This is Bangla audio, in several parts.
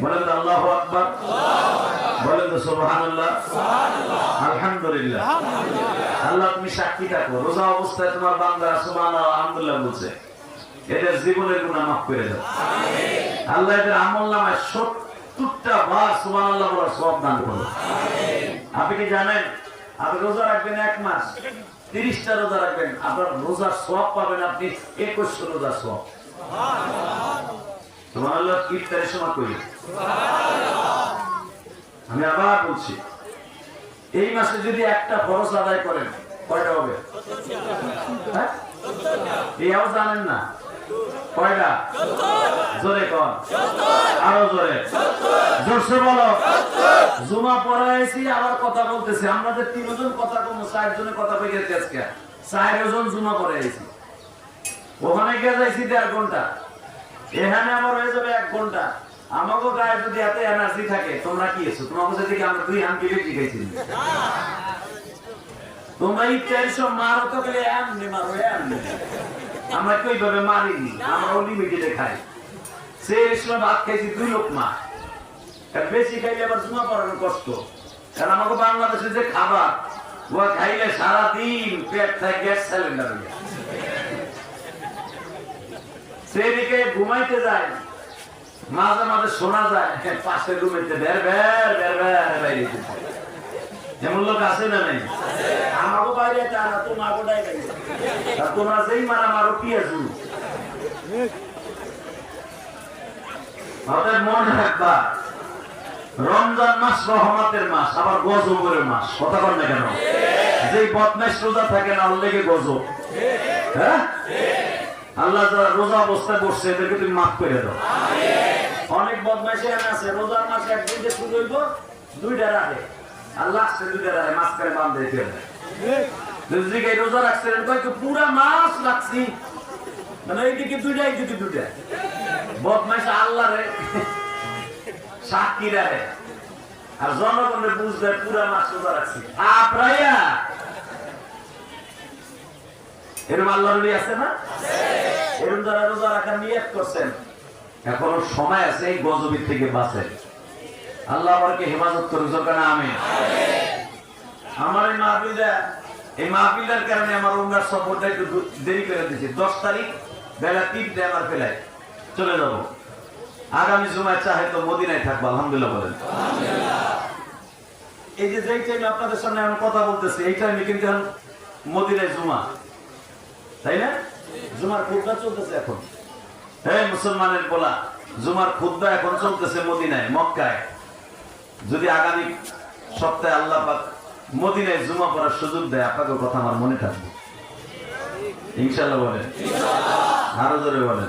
বলেন তো আল্লাহু আকবার, বলেন তো সুবহানাল্লাহ, আলহামদুলিল্লাহ। আল্লাহ তুমি সাক্ষী থাকো, রোজা অবস্থায় তোমার বান্দা সুবহানাল্লাহ আলহামদুলিল্লাহ বলছে, এদের জীবনের গুনাহ মাফ করে দাও। আল্লাহ এদের আমলনামায় 70টা বার সুবহানাল্লাহ বলার সওয়াব দান করো। আপনি কি জানেন, আপনি রোজা রাখবেন 1 মাস, 30টা রোজা রাখবেন, আপনার রোজার সওয়াব পাবেন আপনি 2100 রোজার সওয়াব। সুবহানাল্লাহ। ইফতারের সময় করি, আমি আবার বলছি, এই মাসে যদি একটা ফরজ আদায় করেন কয়টা হবে? হ্যাঁ, এও জানেন না কয়টা? জোরে কর, আরো জোরে, জোরসে বলো। জুমা পড়াইছি আবার কথা বলতেছি, আমরা যে 3 জন কথা কম, 4 জনের কথা কইতেছি আজকে, 4 জন জুমা পড়াইছি। ওখানে গিয়ে যাইছি 1.5 ঘন্টা, এখানে আমার হয়ে যাবে 1 ঘন্টা। আমাকে গায়ে যদি এত এনার্জি থাকে, তোমরা কি এসো? তোমাকে যদি আমরা 2 হাম কেটে শিখাইছি, তোমরা ইফতারের সময় মারো তো গেলে এমনি মারো, এমনি। আমরা তো এইভাবে মারিনি, আমরা লিমিটেডে খাই। সেই সময় ভাত খাইছি 2 লোকমা, বেশি খাইলে আবার জুমা পড়ানো কষ্ট। কারণ আমাকে বাংলাদেশে যে খাবার, ও খাইলে সারাদিন পেট থাকে গ্যাস সিলিন্ডার হয়ে যায়। সেদিকে ঘুমাইতে যায়, মাঝে মাঝে শোনা যায় পাশের রুমেতে বের বের বের বের বাইরে। এমন লোক আছে না নাই? আমাকে বাইরে টানা, তোমাকে বাইরে। তোমরা যেই মারা মারো কি আছো? আমাদের মনে রাখবা, রমজান মাস রহমতের মাস, আবার গজবের মাস। কথা বল না কেন? যে বদমাশ রোজা থাকে না, ওর লেগে গজব। হ্যাঁ, আল্লাহ যারা রোজা অবস্থায় বসছে এদেরকে তুমি মাফ করে দাও। অনেক বদমাইশ আছে, রোজার মাসে 1 দিন শুরু হইব, 2টা রাখে, আর লাস্টে 2টা রাখে, মাঝখানে বান্ধে ফেলে। যদি রোজা রাখছেন পুরা মাস রাখছি, মানে এইদিকে 2টা, এইদিকে 2টা। বদমাইশ আল্লাহ রে সাক্ষী রাখে, আর জনগণের বুঝবে পুরা মাস রোজা রাখছি। আপনারা এরকম আল্লাহর ওলি আছে না? এরকম যারা রোজা রাখার নিয়ত করছেন, এখনো সময় আছে এই গজবের থেকে বাঁচেন। আল্লাহ আমাকে হেফাজত করুক, না আমিন। আমার এই মাহফিলের কারণে আমার উমরার সফরটা একটু দেরি করে দিয়েছি। 10 তারিখ বেলা 3টায় আমার ফেলায় চলে যাব। আগামী জুমায় চাহে তো মদিনায় থাকবো, আলহামদুলিল্লাহ বলেন। এই যে যেই টাইমে আপনাদের সামনে আমি কথা বলতেছি, এই টাইমে কিন্তু মদিনায় জুমা, তাই না? জুমার খুতবা চলতেছে এখন। হ্যাঁ মুসলমানের বলা, জুমার খুতবা এখন চলতেছে মদিনায়, মক্কায়। যদি আগামী সপ্তাহে আল্লাহ পাক মদিনায় জুমা পড়ার সুযোগ দেয়, আপনাদের কথা আমার মনে থাকবে ইনশাআল্লাহ বলেন, আরো জোরে বলেন।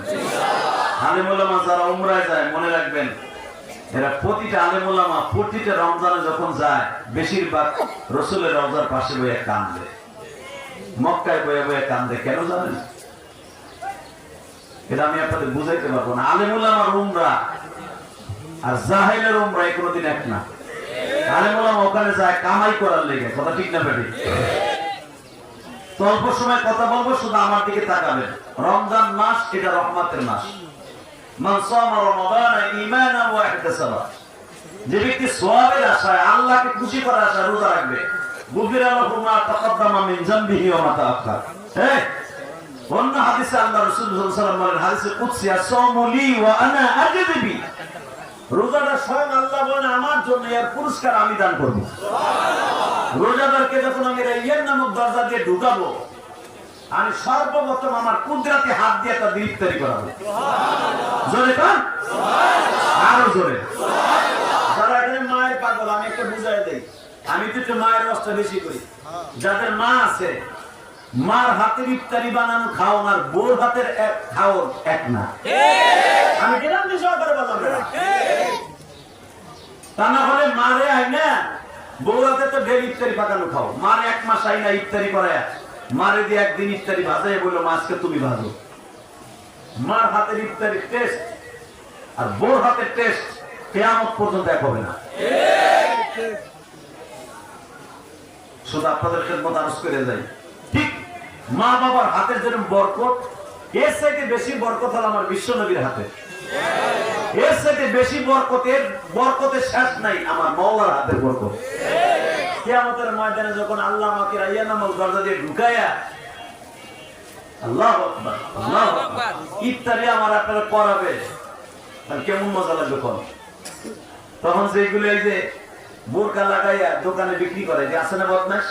আলেম ওলামা যারা উমরায় যায়, মনে রাখবেন, এরা প্রতিটা আলেম ওলামা প্রতিটা রমজানে যখন যায়, বেশিরভাগ রাসূলের রওজার পাশে বসে কান্দে, মক্কায় বসে বসে কান্দে। কেন জানেন? এটা আমি আপনাদের বুঝাইতে পারবো না। আলেম ওলামার উমরা আর জাহেলের উমরা কোনোদিন এক না। আলেম ওলামা ওখানে যায় কামাই করার লেগে, কথা ঠিক না বেঠিক? অল্প সময় কথা বলবো, শুধু আমার দিকে তাকাবেন। রমজান মাস এটা রহমতের মাস। মান সামা রমাদান ঈমানান ওয়া ইহতিসাবা, যে ব্যক্তি সওয়াবের আশায়, আল্লাহকে খুশি করার আশায় রোজা রাখবে, গুফিরা লাহু মা তাকাদ্দামা মিন যামবিহি ওয়া মা তাআখার। হ্যাঁ, অন্য হাদিসে আল্লাহ রাসূল সাল্লাল্লাহু আলাইহি ওয়াসাল্লাম বলেন, হাদিসে কুদসি, আস-সাওমু লি ওয়া আনা আজদি বি, রোজাটা স্বয়ং আল্লাহ বলেন আমার জন্য, এর পুরস্কার আমি দান করব। সুবহানাল্লাহ। রোজাদারকে যখন আমি রাইয়ান নামক দরজা দিয়ে ঢুকাবো, আমি সর্বপ্রথম আমার কুদরতি হাত দিয়ে একটা ইফতারি করাবো। সুবহানাল্লাহ। জোরে কান সুবহানাল্লাহ, আরো জোরে সুবহানাল্লাহ। যারা এখানে মায়ের পাগল, আমি একটু বুঝাই দেই, আমি তো একটু মায়ের রসটা বেশি করি। যাদের মা আছে, মার হাতের ইফতারি বানানো খাওন আর বোর হাতের খাওন এক না। আমি গেলাম বিষয় করে বললাম, তা না হলে মারে আই না, বোর হাতে তো ডেলি ইফতারি পাকানো খাও। মার 1 মাস আই না ইফতারি করে, মারে দিয়ে একদিন ইফতারি ভাজাই বললো, মাছকে তুমি ভাজো। মার হাতের ইফতারি টেস্ট আর বোর হাতের টেস্ট কিয়ামত পর্যন্ত এক হবে না। শুধু আপনাদের খেদমত আরজ করে যাই, ঠিক মা বাবার হাতের যেরকম বরকত, এর চাইতে বেশি বরকত হল আমার বিশ্ব নবীর হাতে। এর সাথে বেশি বরকতের শেষ নাই আমার মাওলার হাতের বরকত। কিয়ামতের ময়দানে যখন আল্লাহ আমাকে রাইয়া নামক দরজা দিয়ে ঢুকায়া আল্লাহু আকবার আল্লাহু আকবার ইফতারি আমার আপনারা করাবে, আর কেমন মজা লাগবে তখন যেগুলো এই যে বোরকা লাগাইয়া দোকানে বিক্রি করে, যে আছে না বদমাশ,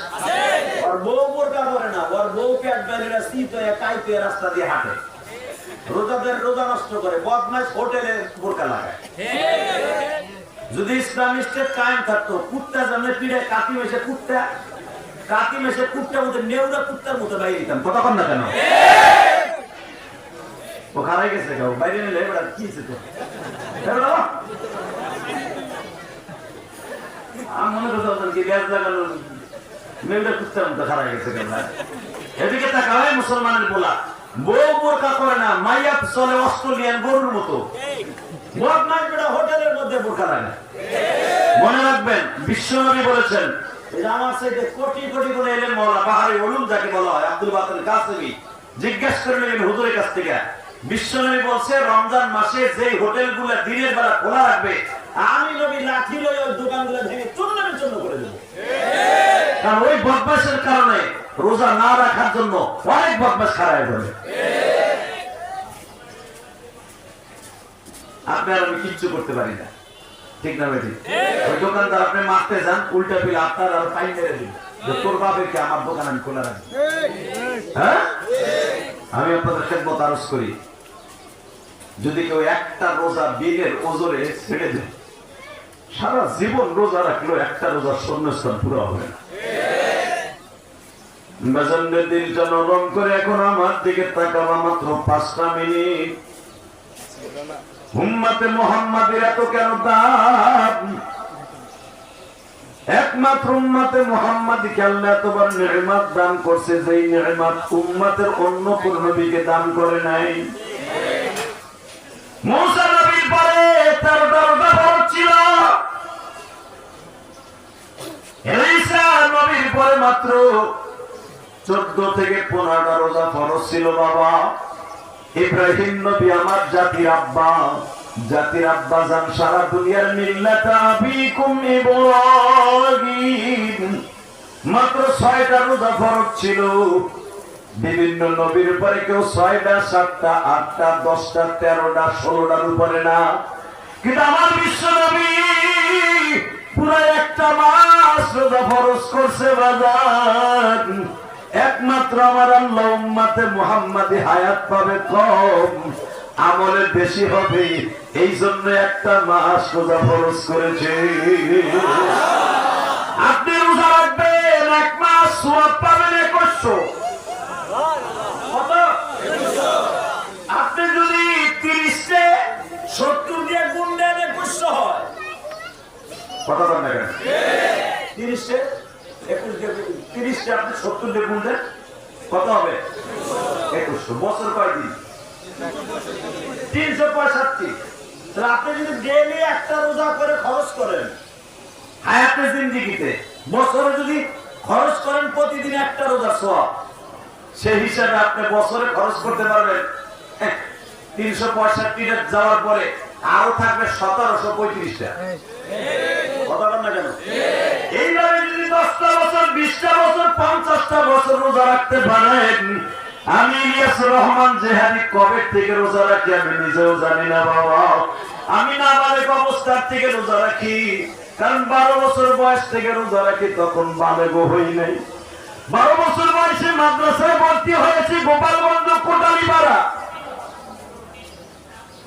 ওর বউ বোরকা পরে না, ওর বউ পেট বেরিয়ে শীত হয়ে কাইতে রাস্তা দিয়ে হাঁটে, রোজাদের রোজা নষ্ট করে, বদমাশ হোটেলে বোরকা লাগায়। যদি ইসলামী স্টেট কায়েম থাকতো, কুত্তা জানে পিড়ে কাকি মেশে কুত্তা মতো নেউরা কুত্তার মতো বাইরে দিতাম, কতক্ষণ না কেন ও খারাই গেছে বাইরে নিলে এবার কি তো মনে করতে কি গ্যাস লাগানো মেয়েটা কুত্তার মতো খারাই গেছে কেন। এদিকে তাকা হয় মুসলমানের বলা, বউ বোরকা করে না, মাইয়া চলে অস্ট্রেলিয়ান গরুর মতো, হোটেলের মধ্যে বোরকা লাগে। মনে রাখবেন বিশ্বনবী বলেছেন, আমার সাথে কোটি কোটি করে এলেন মওলা বাহারি উলুম যাকে বলা হয় আব্দুল বাতিল কাসেমি জিজ্ঞাসা করে নিলেন হুজুরের কাছ থেকে। বিশ্বনবী বলছে রমজান মাসে যে হোটেলগুলো দিনের বেলা খোলা রাখবে, আমি নবী লাঠি লয়ে ওই দোকানগুলো ভেঙে চূর্ণ করে দেব। কারণ ওই বদমাশের কারণে রোজা না রাখার জন্য অনেক বদমাশ খারাপ হবে। আপনার আমি কিচ্ছু করতে পারি না, ঠিক না বেটি? ওই দোকানদার আপনি মারতে যান, উল্টা পিলে আপনার আর ফাইন মেরে দিন, তোর বাবাকে আমার দোকান আমি খোলা রাখি। হ্যাঁ, আমি আপনাদের খেদমত আরজ করি, যদি কেউ একটা রোজা বিলের ওজরে ছেড়ে দেয়, সারা জীবন রোজা রাখলেও একটা রোজার শূন্যস্থান পুরো হবে না। বাজানদের দিলটা নরম করে এখন আমার দিকে তাকাবা মাত্র 5টা মিনিট। উম্মতে মুহাম্মাদের এত কেন দাম? একমাত্র উম্মতে মুহাম্মাদকে আল্লাহ এতবার নিয়ামত দান করছে, যেই নিয়ামত উম্মতের অন্য কোন নবীকে দান করে নাই। মুসা নবীর পরে 13টা রোজা ফরজ ছিল, ঈসা নবীর পরে মাত্র 14 থেকে 15টা রোজা ফরজ ছিল। বাবা ইব্রাহিম নবী আমার জাতির আব্বা জান সারা দুনিয়ার মিল্লাত আবিকুম ইব্রাহিম, মাত্র 6টা রোজা ফরজ ছিল। বিভিন্ন নবীর উপরে কেউ 6টা 7টা 8টা 10টা 13টা 16টার উপরে না, কিন্তু আমার বিশ্ব নবী পুরো একটা মাস রোজা ফরজ করছে। বাজার একমাত্র আমার আল্লাহ উম্মতে মুহাম্মাদি হায়াত পাবে কম, আমলে বেশি হবে, এই জন্য একটা মাস রোজা ফরজ করেছে। আপনি রোজা রাখবেন, এক মাস সওয়াব পাবেন 2100। আপনি যদি 30-তে 70 দিয়ে গুণ দেন 2100 হয়। কথা বলেন না কেন? 30-তে 30-তে আপনি 70 দিয়ে গুণ দেন, কত হবে? 2100। বছর কয় দিন? 365। তাহলে আপনি যদি ডেইলি একটা রোজা করে খরচ করেন হায়াতে জিন্দেগিতে, বছরে যদি খরচ করেন প্রতিদিন একটা রোজা সওয়াব, সেই হিসাবে আপনি বছরে খরচ করতে পারবেন 365টা যাওয়ার পরে আরো থাকবে 1735টা। কথা বলেন না কেন? এইভাবে যদি 10টা বছর 20টা বছর 50টা বছর রোজা রাখতে পারেন, আমি ইলিয়াস রহমান জেহাদি কবে থেকে রোজা রাখি আমি নিজেও জানি না। বাবা আমি নাবালেগ অবস্থার থেকে রোজা রাখি, কারণ 12 বছর বয়স থেকে রোজা রাখি, তখন বালেগ হই নাই। 12 বছর বয়সে মাদ্রাসায় ভর্তি হয়েছি গোপালগঞ্জ কোটালীপাড়া।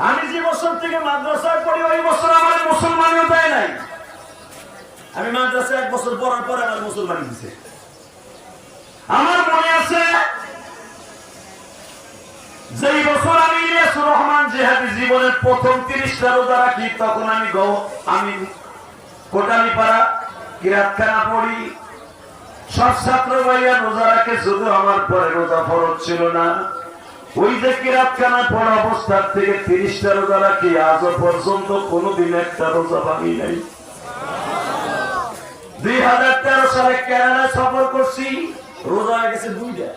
আমি যে বছর থেকে মাদ্রাসায় পড়ি ওই বছর আমার মুসলমানও দেয় নাই। আমি মাদ্রাসায় 1 বছর পড়ার পরে আমার মুসলমানি দিছে। আমার মনে আছে যেই বছর আমি ইলিয়াস রহমান জিহাদি জীবনের প্রথম 30টা রোজা রাখি, তখন আমি কোটালীপাড়া কিরাতখানা পড়ি। সব ছাত্র ভাইয়া রোজা রাখে, শুধু আমার পরে রোজা ফরজ ছিল না। ওই যে কিরাতখানা পড়া অবস্থার থেকে 30টা রোজা রাখি, আজও পর্যন্ত কোনোদিন একটা রোজা ভাঙি নাই। 2013 সালে কানাডায় সফর করছি, রোজা হয়ে গেছে 2টা।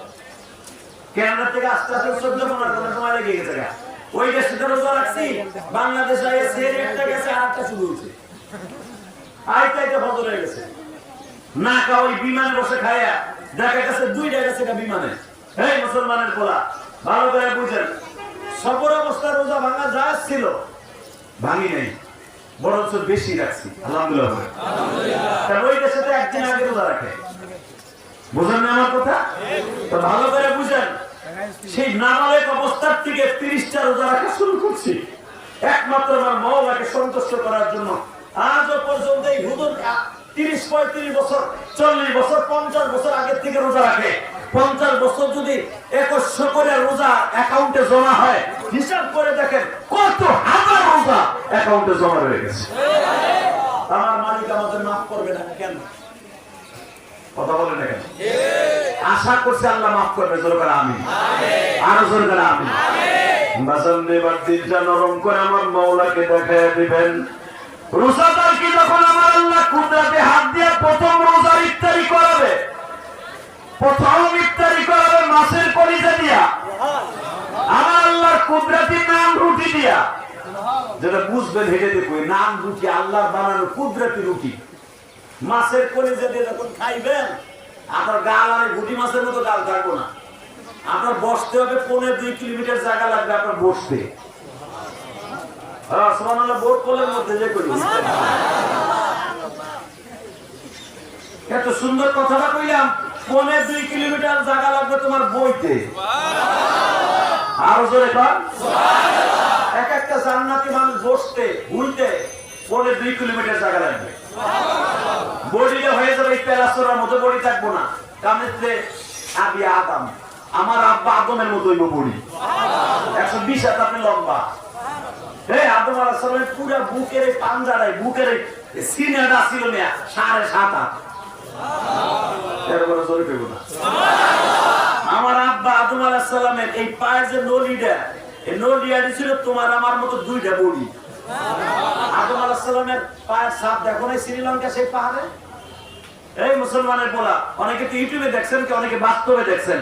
কানাডা থেকে আস্তে আস্তে 14-15 সময় লেগে গেছে। ওই দেশে তো রোজা রাখছি, বাংলাদেশে এসে একটা গেছে আর একটা শুরু হয়েছে, আইতে ফজর হয়ে গেছে। না কা ওই বিমানে বসে খায়া দেখা গেছে 2টা গেছে বিমানে। এই মুসলমানের পোলা ভালো করে বুঝেন, সফর অবস্থায় রোজা ভাঙা জায়েজ ছিল, ভাঙি নেই, বরঞ্চ বেশি রাখছি আলহামদুলিল্লাহ। ওই দেশে তো একদিন আগে রোজা রাখে, বুঝেন না আমার কথা? তো ভালো করে বুঝেন, সেই নাবালেক অবস্থার থেকে 30টা রোজা রাখা শুরু করছি একমাত্র আমার মওলাকে সন্তুষ্ট করার জন্য। আজও পর্যন্ত এই হুজুর 30-35 বছর, 40 বছর, 50 বছর আগের থেকে রোজা রাখে। 50 বছর যদি 2100 করে রোজা অ্যাকাউন্টে জমা হয়, হিসাব করে দেখেন কত হাজার রোজা অ্যাকাউন্টে জমা হয়ে গেছে। আমার মালিক আমাদের মাফ করবে না কেন? কথা বলেন না কেন? আশা করছি আল্লাহ মাফ করবে। জোরে করে আমিন, আরো জোরে করে আমিন। বাজান দেবার দিনটা নরম করে আমার মওলাকে দেখায় দিবেন। রোজাদার কি যখন আমার আল্লাহ কুদরতে হাত দিয়ে প্রথম রোজার ইফতারি করাবে, প্রথম ইফতারি করাবে মাছের কলিজা দিয়া, আমার আল্লাহর কুদরতি নান রুটি দিয়া, যেটা বুঝবেন হেঁটে দেখো, নান রুটি আল্লাহর বানানো কুদরতি রুটি, মাছের কলিজা দিয়ে যখন খাইবেন, আপনার গাল আর গুটি মাছের মতো গাল থাকবো না। আপনার বসতে হবে 1.5-2 কিলোমিটার জায়গা লাগবে আপনার বসতে। এত সুন্দর কথাটা কইলাম, 1.5-2 কিলোমিটার জায়গা লাগবে তোমার বইতে। আরো জোরে কর। এক একটা জান্নাতি মানুষ বসতে বুঝতে 1.5-2 কিলোমিটার জায়গা লাগবে। বডিটা হয়ে যাবে প্যারাসোরার মতো, বডি থাকবো না। কামেতে আবি আদম, আমার আব্বা আদমের মতো হইব বডি, 120 হাত আপনি লম্বা। আদম আলাইহিস সালামের পুরো বুকের পাঞ্জারায়, বুকের সিনাটা ছিল না 7.5 হাত। এরপরে জোরে পেব না। আমার আব্বা আদম আলাইহিস সালামের এই পায়ের যে নলিটা, এই নলিয়াটি ছিল তোমার আমার মতো 2টা বডি। আদম আলাইহিস সালামের পায়ের ছাপ দেখো না শ্রীলঙ্কা সেই পাহাড়ে? এই মুসলমানের বলা, অনেকে তো ইউটিউবে দেখছেন, কি অনেকে বাস্তবে দেখছেন।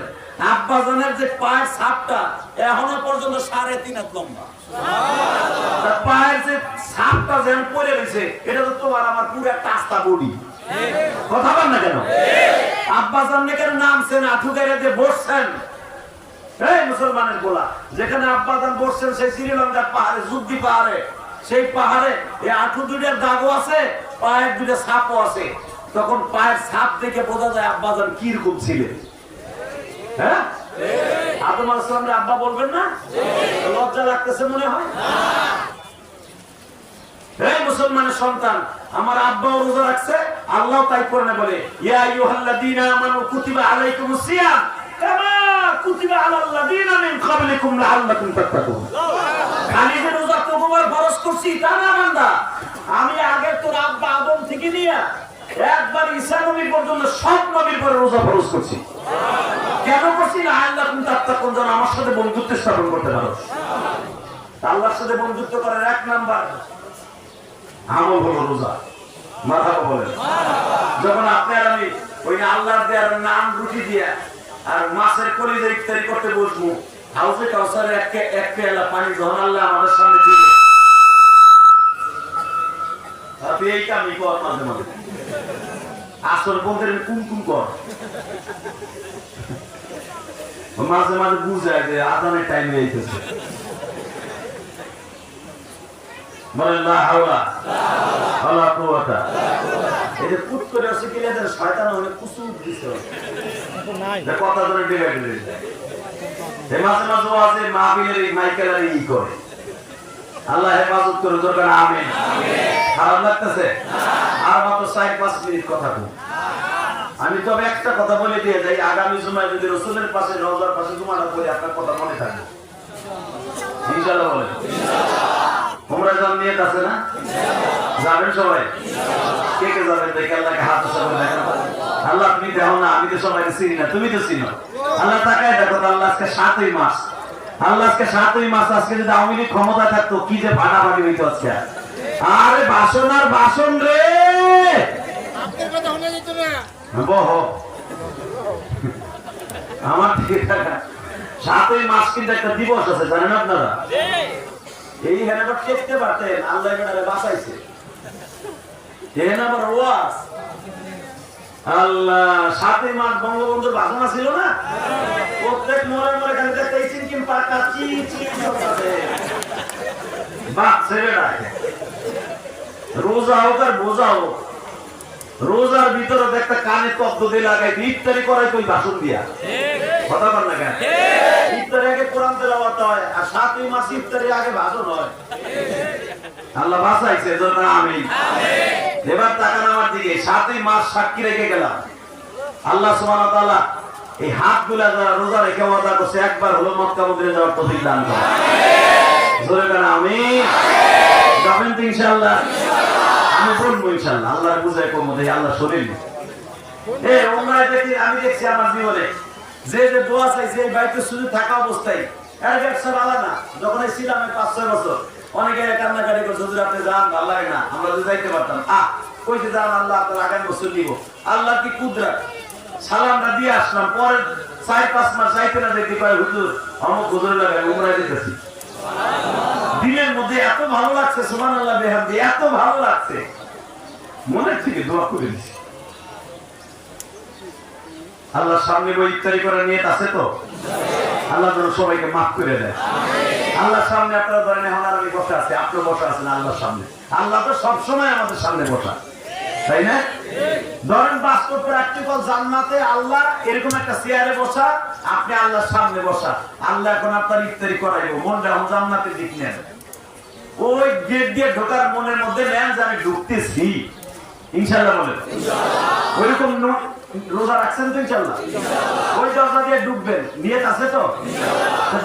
আব্বা জানের যে পায়ের ছাপটা এখনো পর্যন্ত 3.5 হাত লম্বা। পায়ের যে ছাপটা যেন পড়ে রয়েছে, এটা তো তোমার আমার পুরো একটা আস্তা বডি। কথা বল না কেন? আব্বা জানের নামছেন, আঠুকারে দিয়ে বসছেন। এই মুসলমানের বলা, যেখানে আব্বা জান বসছেন সেই শ্রীলঙ্কার পাহাড়ে, যুদ্ধি পাহাড়ে, সেই পাহাড়ে এই আঠু 2টার দাগও আছে, পায়ের 2টা ছাপও আছে। তখন পায়ের ছাপ দেখে বোঝা যায় আব্বা জান কিরকম ছিলেন। হ্যাঁ, আদম আলাইহিস সালামের আব্বা বলবেন না? লজ্জা লাগতেছে মনে হয়? এই মুসলমানের সন্তান, আমার আব্বাও রোজা রাখছে, আল্লাহ তাই কোরআনে বলে, ইয়া আইয়ুহাল্লাযীনা আমানু কুতিবা আলাইকুমুস সিয়াম কামা কুতিবা আলাল লাযীনা মিন ক্বাবলিকুম লাআল্লাকুম তাত্তাকুন। খালি যে রোজা তোমার ফরজ করছি তা না বান্দা, আমি আগে তোর আব্বা আদম থেকে নিয়ে একবার ঈসা নবী পর্যন্ত সব নবীর পরে রোজা ফরজ করছি। কেন করছি? লাআল্লাকুম তাত্তাকুন, যেন আমার সাথে বন্ধুত্ব স্থাপন করতে পারো। আল্লাহর সাথে বন্ধুত্ব করার 1 নাম্বার আমল হলো রোজা। মারহাবা বলেন। যখন আপনি আর আমি ওই আল্লাহর দেয়ার নাম রুটি দিয়া আর মাছের কলিজা ইফতারি করতে বসবো, হাউজে কাউসারের এক পেয়ালা পানি যখন আল্লাহ আমাদের সামনে দিবে, আপনি এই কামই কর মাঝে মাঝে। আসর বন্ধের কুমকুম কর, মাঝে মাঝে বুঝায় যে আজানের টাইম হয়ে গেছে। বলেন লা হাওলা ওয়ালা কুওয়াতা। এটা পুত করে আছে কি না, শয়তান অনেক কুসুম দিছে নাই, এটা কথা ধরে ডিভাইড হয়ে যায়। এই মাঝে মাঝে আছে মাহফিলের এই মাইকেলার ই করে। আল্লাহ হেফাজত করে, দরকার আমিন। খারাপ লাগতেছে? আর মাত্র 4-5 মিনিট কথা বল। আমি তবে একটা কথা বলে দিয়ে যাই, আগামী জুমায় যদি রাসূলের পাশে, রওজার পাশে জুমাটা পড়ি, আপনার কথা মনে থাকবে ইনশাআল্লাহ। বলেন তোমরা যান নিয়ে আছে না? যাবেন সবাই? কে কে যাবেন? দেখে আল্লাহকে হাত উঠাবেন। দেখেন আল্লাহ, তুমি দেখো না, আমি তো সবাইকে চিনি না, তুমি তো চিনো। আল্লাহ তাকায় দেখো, আল্লাহ আজকে 7ই মাস, আল্লাহ আজকে 7ই মাস। আজকে যদি আওয়ামী লীগ ক্ষমতা থাকতো, কি যে ফাটাফাটি হইতো আজকে। আরে বাসন আর বাসন রে, বহ আমার 7ই মাস কিন্তু একটা দিবস আছে, জানেন আপনারা? এই হেনাটা দেখতে পারতেন, আল্লাহ এটারে বাঁচাইছে। এখানে আবার ওয়াজ, আল্লাহ 7ই মাস বঙ্গবন্ধুর ভাষণা ছিল না, প্রত্যেক মোড়ে মোড়ে খালি দেখতে চিনকিম পাকা চি চি করতেছে। বাপ ছেলেরা রোজা হোক আর বোঝা হোক, রোজার ভিতরে একটা কানে তব্দ দিয়ে লাগাই ইফতারি করাই তুই ভাষণ দিয়া কথা বল না কেন? ইফতারি আগে কোরআন তেলাওয়াত হয় আর 7ই মাস ইফতারি আগে ভাষণ হয়। আল্লাহ বাঁচাইছে, জন্য আমিন। এবার তাকান আমার দিকে, 7ই মাস সাক্ষী রেখে গেলাম। আল্লাহ সুবহানাহু ওয়া তাআলা এই হাতগুলা যারা রোজা রেখে ওয়াদা করছে একবার হলো মক্কা মদিনায় যাওয়ার তৌফিক দান করেন। জোরে বলেন আমিন। যাবেন তো ইনশাআল্লাহ? আমি বলবো ইনশাআল্লাহ, আল্লাহর বুঝাই কমতে আল্লাহ শরীর ওমরায় দেখি, আমি দেখছি আমার জীবনে যে যে দোয়া চাইছে এই বাইতে শুধু থাকা অবস্থায় এর ব্যবসা ভালো না। যখন ছিলাম 5-6 বছর অনেকে কান্নাকাটি করছে, হুজুর আপনি যান, ভালো লাগে না, আমরা যদি যাইতে পারতাম। কইতে যান, আল্লাহ আপনার আগামী বছর দিব। আল্লাহ কি কুদরত, সালামটা দিয়ে আসলাম, পরে 4-5 মাস যাইতে না দেখতে পাই হুজুর অমুক হুজুর লাগে উমরায় যেতেছি। দিনের মধ্যে এত ভালো লাগছে, সুবহানাল্লাহ বিহামদি, এত ভালো লাগছে, মনের থেকে দোয়া করে দিছি। আল্লাহর সামনে বই ইফতারি করার নিয়ত আছে তো? আল্লাহ যেন সবাইকে মাফ করে দেয়। আল্লাহর সামনে আপনারা ধরেন এখন আর আমি বসে আছি, আপনিও বসে আছেন আল্লাহর সামনে। আল্লাহ তো সবসময় আমাদের সামনে বসা, তাই না? ধরেন বাস্তব প্র্যাকটিক্যাল জান্নাতে আল্লাহ এরকম একটা চেয়ারে বসা, আপনি আল্লাহর সামনে বসা। আল্লাহ এখন আপনার ইফতারি করাইবো, মনটা এখন জান্নাতের দিক নেন। ওই গেট দিয়ে ঢোকার মনের মধ্যে নেন যে আমি ঢুকতেছি, ইনশাআল্লাহ বলেন। ওইরকম রোজা রাখছেন তো ইনশাআল্লাহ? ওই দরজা দিয়ে ঢুকবেন, নিয়ত আছে তো?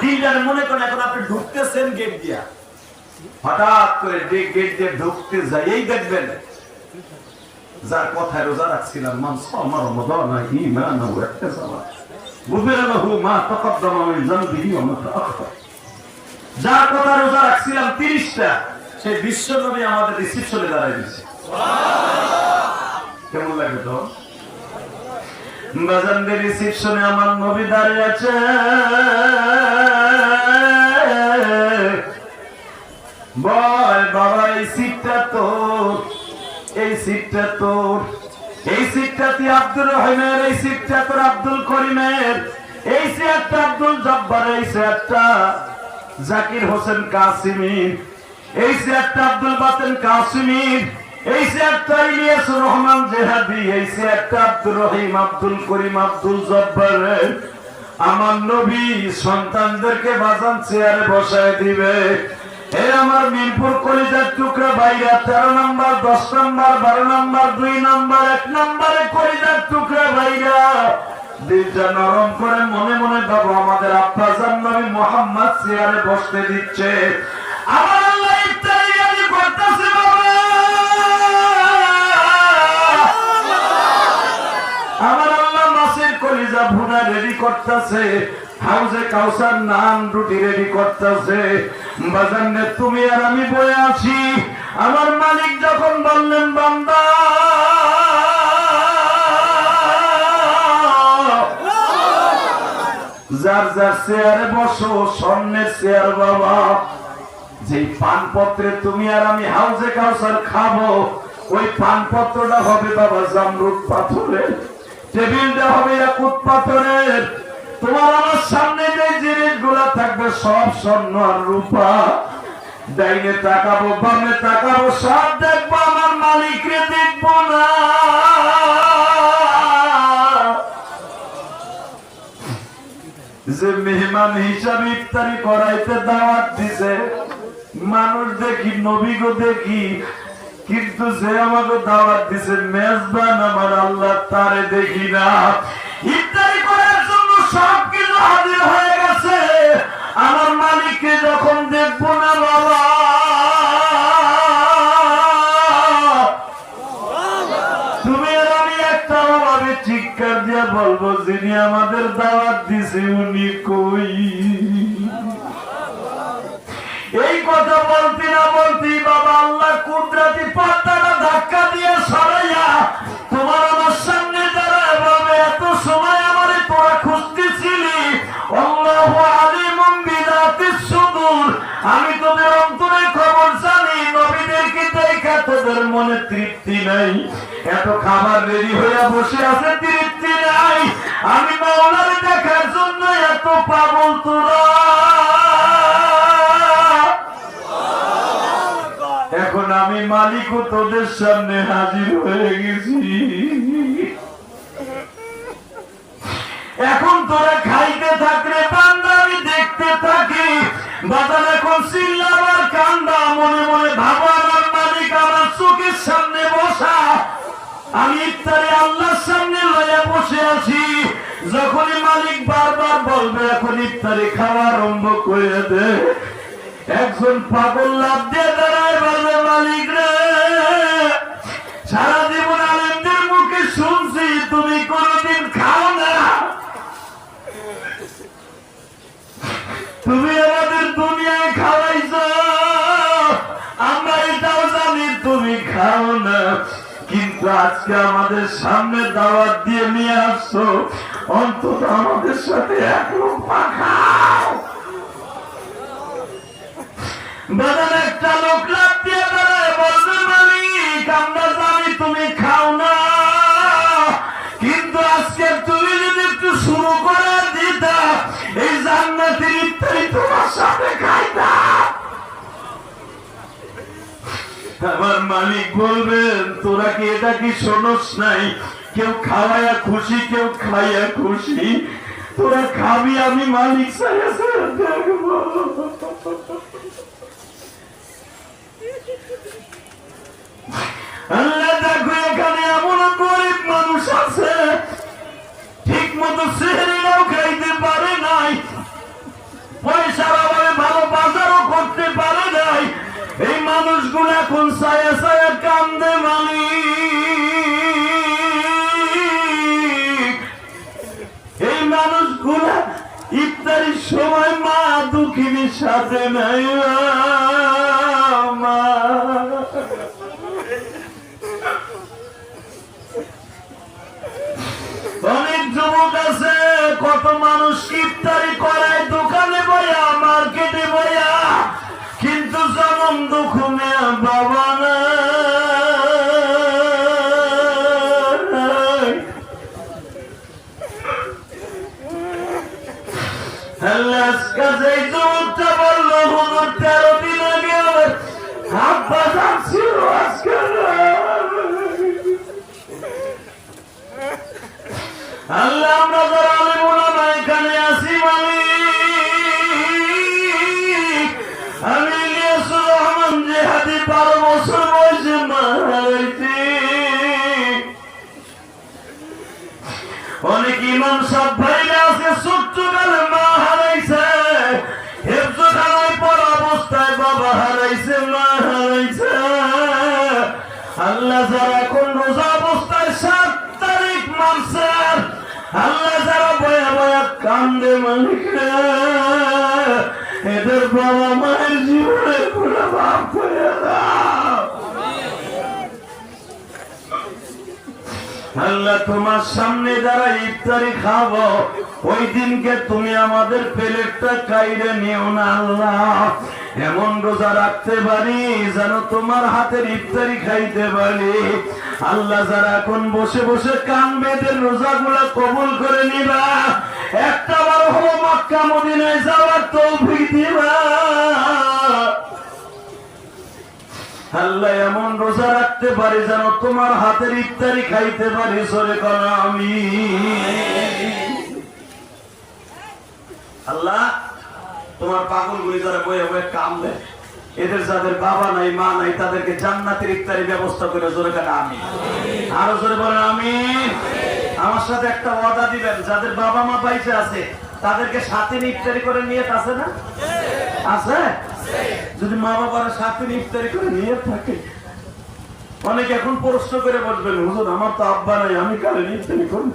দিলটারে মনে করেন এখন আপনি ঢুকতেছেন গেট দিয়া। হঠাৎ করে গেট দিয়ে ঢুকতে যাইয়েই দেখবেন যার কথায় রোজা রাখছিলাম, মান সামা রমাদানা ঈমানান ওয়া ইহতিসাবান গুফিরা লাহু মা তাকাদ্দামা মিন যামবিহি ওয়া মা তাআখার। যার কথা রোজা রাখছিলাম 30টা, সেই বিশ্ব নবী আমাদের রিসিপশনে দাঁড়ায় দিয়েছে। সুবহানাল্লাহ! কেমন লাগে তো? বাজানদের রিসিপশনে আমার নবী দাঁড়িয়ে আছে। বল বাবা, এই সিটটা তোর, এই সিটটা তোর, এই সিটটা তুই আব্দুর রহিমের, এই সিটটা তোর আব্দুল করিমের, এই চেয়ারটা আব্দুল জব্বারের, এই চেয়ারটা জাকির হোসেন কাসিমির, এই চেয়ারটা আব্দুল বাতেন কাসিমির, এই চেয়ারটা ইলিয়াসুর রহমান জেহাদি, এই চেয়ারটা আব্দুর রহিম, আব্দুল করিম, আব্দুল জব্বারের। আমার নবী সন্তানদেরকে বাজান চেয়ারে বসায় দিবে। এই আমার মিরপুর কলিজার টুকরা ভাইরা 13 নম্বর, 10 নম্বর, 12 নম্বর, 2 নম্বর, 1 নম্বরে কলিজার টুকরা ভাইরা দিলটা নরম করে মনে মনে ভাবো, আমাদের আব্বা জান নবী মুহাম্মদ চেয়ারে বসতে দিচ্ছে। আমার আল্লাহ ইফতারি রেডি করতেছে বাবা, আমার আল্লাহ মাছের কলিজা ভুনা রেডি করতেছে, হাউজে কাউসার নান রুটি রেডি করতেছে। বাজানে তুমি আর আমি বয়ে আছি। আমার মালিক যখন বললেন বান্দা যার যার চেয়ারে বসো, স্বর্ণের চেয়ার বাবা, যে পানপত্রে তুমি আর আমি হাউজে কাউসার খাবো, ওই পানপত্রটা হবে বাবা জামরুদ পাথরের, টেবিলটা হবে ইয়াকুত পাথরের। তোমার আমার সামনে যে জিনিসগুলা থাকবে সব স্বর্ণ আর রূপা। ডাইনে তাকাবো, বামে তাকাবো, সব দেখবো, আমার মালিকরে দেখবো না। যে মেহমান হিসাবে ইফতারি করাইতে দাওয়াত দিছে, মানুষ দেখি, নবী গো দেখি, কিন্তু যে আমাকে দাওয়াত দিছে মেজবান আমার আল্লাহ, তারে দেখি না। ইফতারি করার জন্য সব কিছু হাজির হয়ে গেছে, আমার মালিককে যখন দেখবো না বাবা, তুমি আর আমি একটা ভাবে চিৎকার দিয়ে বলবো, যিনি আমাদের দাওয়াত দিছে উনি কই? এই কথা বলতে না বলতে বাবা আল্লাহ কুদরতি পাতাটা ধাক্কা দিয়ে সরাইয়া তোমার আমার সামনে দাঁড়ায় বলবে, এত সময় আমারে তোরা খুঁজতেছিলি, আল্লাহু মনে তৃপ্তি নাই, এত খাবার রেডি হইয়া বসে আছে, তৃপ্তি নাই। আমি মাওলার দেখার জন্য এত পাগল তোরা। এখন আমি মালিক ও তোদের সামনে হাজির হয়ে গেছি। এখন তোরা খাইতে থাকলে বান্দা, আমি দেখতে থাকি। বাজার এখন চিল্লাবার কান্দা, মনে মনে ভাবো আমার মালিক আমার চোখের সামনে বসা, আমি ইফতারে আল্লাহর সামনে লইয়া বসে আছি। যখনই মালিক বারবার বলবে এখন ইফতারি খাওয়া আরম্ভ করে দে, একজন পাগল লাভ দিয়ে দাঁড়ায় বলবে, মালিক রে, সারা জীবন আলেমদের মুখে শুনছি তুমি কোনদিন খাও না, তুমি আমাদের দুনিয়ায় খাওয়াইছ, আমরা এটাও জানি তুমি খাও না, কিন্তু আজকে আমাদের সামনে দাওয়াত দিয়ে নিয়ে আসছো, অন্তত আমাদের সাথে এক লোকমা খাও। বাজার একটা লোক লাভ দিয়ে দাঁড়ায় বলবে, মালিক আমরা জানি তুমি খাও না, কিন্তু আজকে তুমি যদি একটু শুরু করে দিতা, এই জান্নাতের ইফতারি তোমার সাথে খাইতাম। আমার মালিক বলবেন, তোরা কি এটা কি শোনস নাই, কেউ খাওয়াইয়া খুশি, কেউ খাইয়া খুশি, তোরা খাবি, আমি মালিক সাথে দেখবো। আল্লাহ দেখো এখানে এমন গরিব মানুষ আছে ঠিক মতো সেহরিটাও খাইতে পারে নাই, পয়সার অভাবে ভালো বাজারও করতে পারে নাই, এই মানুষগুলো এখন ছায়া ছায়া কান্দে, মালিক এই মানুষগুলা ইফতারির সময় মা দুঃখিনীর সাথে নাই, মা অনেক যুবক আছে, কত মানুষ ইফতারি করায় দোকানে বইয়া, মার্কেটে বইয়া, কিন্তু জনম দুঃখ নেয়া বাবা না। এই যুবকটা বললো, হুজুর 13 দিন আগে হাত বাজার ছিল, আজকে আল্লাহ আমরা যারা আলেম ওলামা এখানে আছি, মালিক আমি ইলিয়াসুর রহমান জিহাদি 12 বছর বয়সে মারা গেছি। অনেক ইমাম সব ভাইরা আছে ছোট্টকালে মা হারাইছে, হেফজখানায় পড়া অবস্থায় বাবা হারাইছে, মা হারাইছে। আল্লাহ যারা এখন রোজা অবস্থায় 7 তারিখ মারছে, আল্লাহ যারা বয়া বয়া কান্দে, মালিক এদের বাবা মায়ের জীবনে পুরো মাফ করে দাও। আল্লাহ তোমার সামনে যারা ইফতারি খাবো, ওই দিনকে তুমি আমাদের প্লেটটা কাইরে নিও না আল্লাহ, এমন রোজা রাখতে পারি যেন তোমার হাতের ইফতারি খাইতে পারি। আল্লাহ যারা এখন বসে বসে কানবে, এদের রোজাগুলা কবুল করে নিবা, একটা বার হলো মক্কা মদিনায় যাওয়ার তৌফিক দিবা। আল্লাহ এমন রোজা রাখতে পারি যেন তোমার হাতের ইফতারি খাইতে পারি, সরে কর আমিন। আল্লাহ তোমার পাগলগুলি যারা বয়ে বয়ে কামবে, এদের যাদের বাবা নাই মা নাই, তাদেরকে জান্নাতের ইফতারি ব্যবস্থা করে, জোরে কাটা আমিন। আরো জোরে বলেন আমিন। আমার সাথে একটা ওয়াদা দিবেন, যাদের বাবা মা বাইচে আছে তাদেরকে সাথে ইফতারি করে নিয়ে আছে না? আছে? যদি মা বাবার সাথে ইফতারি করে নিয়ে থাকে, অনেকে এখন প্রশ্ন করে বসবেন, হুজুর আমার তো আব্বা নাই, আমি কালে ইফতারি করব।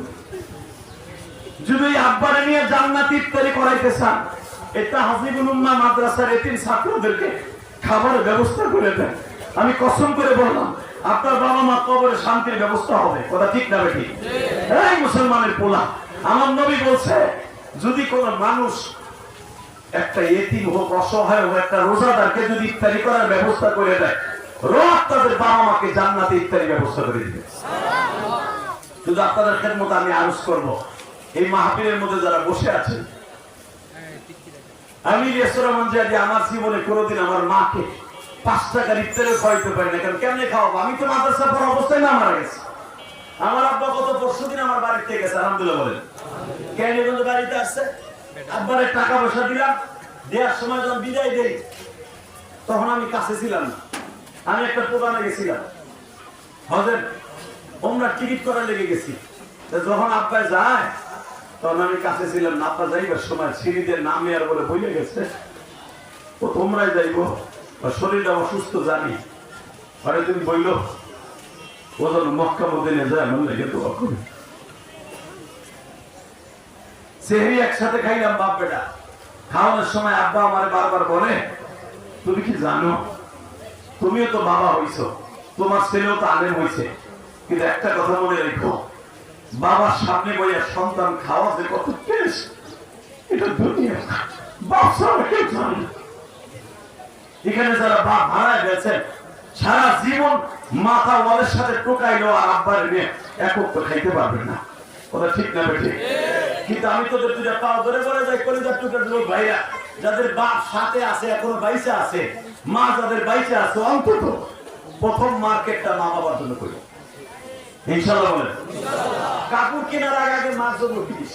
যদি আব্বারে নিয়ে জান্নাতি ইফতারি করাইতে চান, এটা হাজিবুল উম্মাহ মাদ্রাসার এতিম ছাত্রদেরকে খাবারের ব্যবস্থা করে দেন। আমি কসম করে বললাম, আপনার বাবা মা কবরে শান্তির ব্যবস্থা হবে। কথা ঠিক না বেঠিক? এই মুসলমানের পোলা, আমার নবী বলছে, যদি কোন মানুষ একটা এতিম হোক, অসহায় হোক, একটা রোজাদারকে যদি ইফতারি করার ব্যবস্থা করে দেয়, রব তাদের বাবা মাকে জান্নাতে ইফতারি ব্যবস্থা করে দিবে। শুধু আপনাদের খেদমত আমি আরজ করব, এই মাহফিলের মধ্যে যারা বসে আছেন, আমি রেস্তোরাঁ যে আমার জীবনে কোনোদিন আমার মাকে 5 টাকার ইফতারে খাওয়াইতে পারি না। কারণ কেমনে খাওয়াবো? আমি তো মাদ্রাসা পড়া অবস্থায় না মারা গেছি। আমার আব্বা গত পরশুদিন আমার বাড়িতে থেকে গেছে, আলহামদুলিল্লাহ বলেন। কেরানীগঞ্জ বাড়িতে আসছে, আব্বারে টাকা পয়সা দিলাম, দেওয়ার সময় যখন বিদায় দেই তখন আমি কাছে ছিলাম না। আমি একটা প্রোগ্রামে গেছিলাম, হজের ওমরার টিকিট করার লেগে গেছি। যখন আব্বা যায় তখন আমি কাছে ছিলাম না। আব্বা যাইবার সময় সিঁড়িদের নামে আর বলে বইলে গেছে, ও তোমরাই যাইবো, শরীরটা অসুস্থ জানি, আরে তুমি বইল ও যেন মক্কা মদিনে যায় মন লেগে দোয়া করি। সেহরি একসাথে খাইলাম বাপ বেটা। খাওয়ানোর সময় আব্বা আমারে বারবার বলে, তুমি কি জানো তুমিও তো বাবা হইছো, তোমার ছেলেও তো আলেম হইছে, কিন্তু একটা কথা মনে রেখো, বাবার সামনে বইয়া সন্তান খাওয়া যে কত টেস্ট এটা দুনিয়া বাপ ছাড়া কেউ জানে না। এখানে যারা বাপ হারায় গেছেন সারা জীবন মাথা ওয়ালের সাথে টোকাইলো আর আব্বার নিয়ে একক তো খাইতে পারবে না, ওটা ঠিক না বেঠিক? কিন্তু আমি তোদের দুটা পা ধরে বলে যাই কলিজার টুকরা লোক ভাইরা যাদের বাপ সাথে আছে, এখনো বাইসে আছে, মা যাদের বাইসে আছে, অন্তত প্রথম মার্কেটটা মা বাবার জন্য করি ইনশাআল্লাহ বলেন। কাপড় কেনার আগে আগে মার জন্য কিনিস,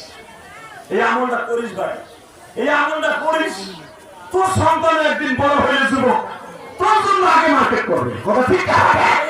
এই আমলটা করিস ভাই, এই আমলটা করিস। তোর সন্তান একদিন বড় হয়ে যুবক, তোর জন্য আগে মার্কেট করবে, কথা ঠিক আছে?